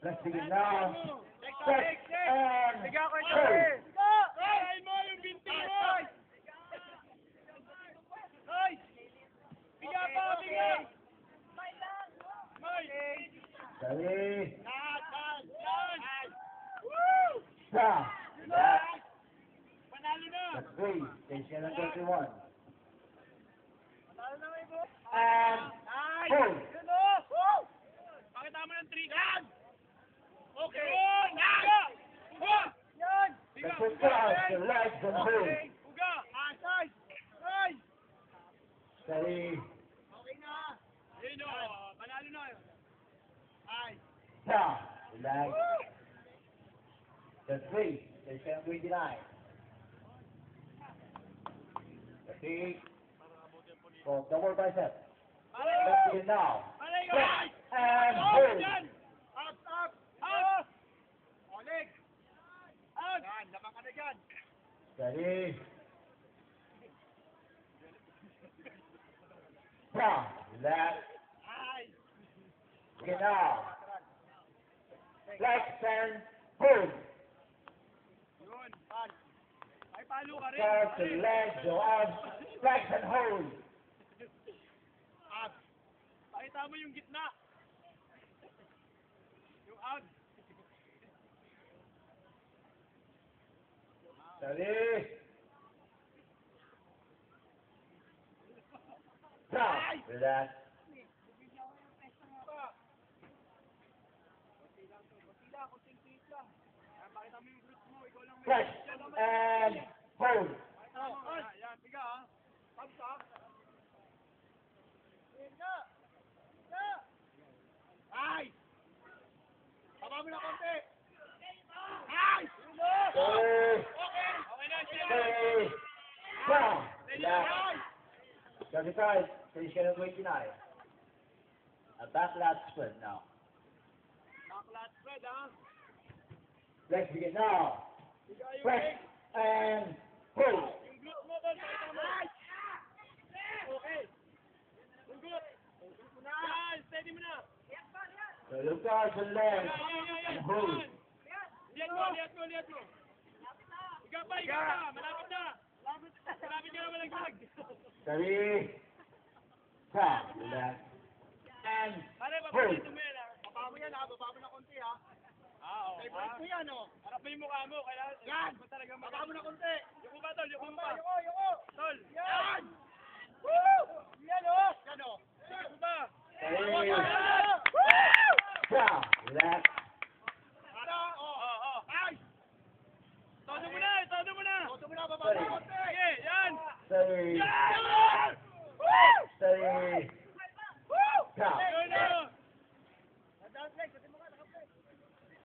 Let's begin now. Set and Biga ko ito hold. eh. Ay mo yung binti mo. Ay. Biga pa, biga. May. Dali. Yan. Sa. Panalo na. That's three. Station number 21. Panalo na may bo. And Ay. hold. Yun o. Pakita mo ng 3. Yan. Okay. Yun. Yan. Uga. Yan. Let's put cross the legs and hold. Uga. Asay. Ay. Dali. Okay na. Yun o. Panalo na. Ay. Sa. Relax. That's three. Station number 29. Repeat. For double bicep. Let's begin now. Set and hold. Up, up, up! Oleg! Out! Yan, laman ka na dyan. Steady. Down. Relax. Ay! Begin now. Flex and hold. Yun, pan. Ay, palo ka rin. Start the legs, your arms. Flex and hold. Up. Pakita mo yung gitna. Yung out. Steady. Down. Relax. Pakita mo yung glutes mo. Ikaw lang may... Flex and hold. Yan, biga ha. Pump ka. Biga. Biga. Ay! Baba mo na konti. Ay! Steady. Okay. Okay na, Steady. Down. Relax. 35. Station number 29. A back lat spread now. Backlat spread ha. Let's begin now. Biga yung Flex leg. and hold. Yung glute mo doon, pakita mo. Okay. Yung glute. Yan, steady mo na. So look out the legs Yan. and hold. Lihat mo. Iga pa. Malapit na. Malapit ka na malaglag. Steady. Down. Relax. And Pare, hold. papalit mo yan ha. Baba mo yan ha. Baba mo na konti ha. Oo. Favorite mo yan o. Harap mo yung mukha mo. Kailangan. Yan. Baba mo na konti. Yuko ba tol? Yuko ba? Yuko. Tol. Yan. Woo! Yan o. Yan o. Yuko ba? Steady. Down. Relax. Ay! Todo mo na! Todo mo na! Todo mo na! Baba mo na konti! Sige! Yan! Steady. Yan! Woo! Steady.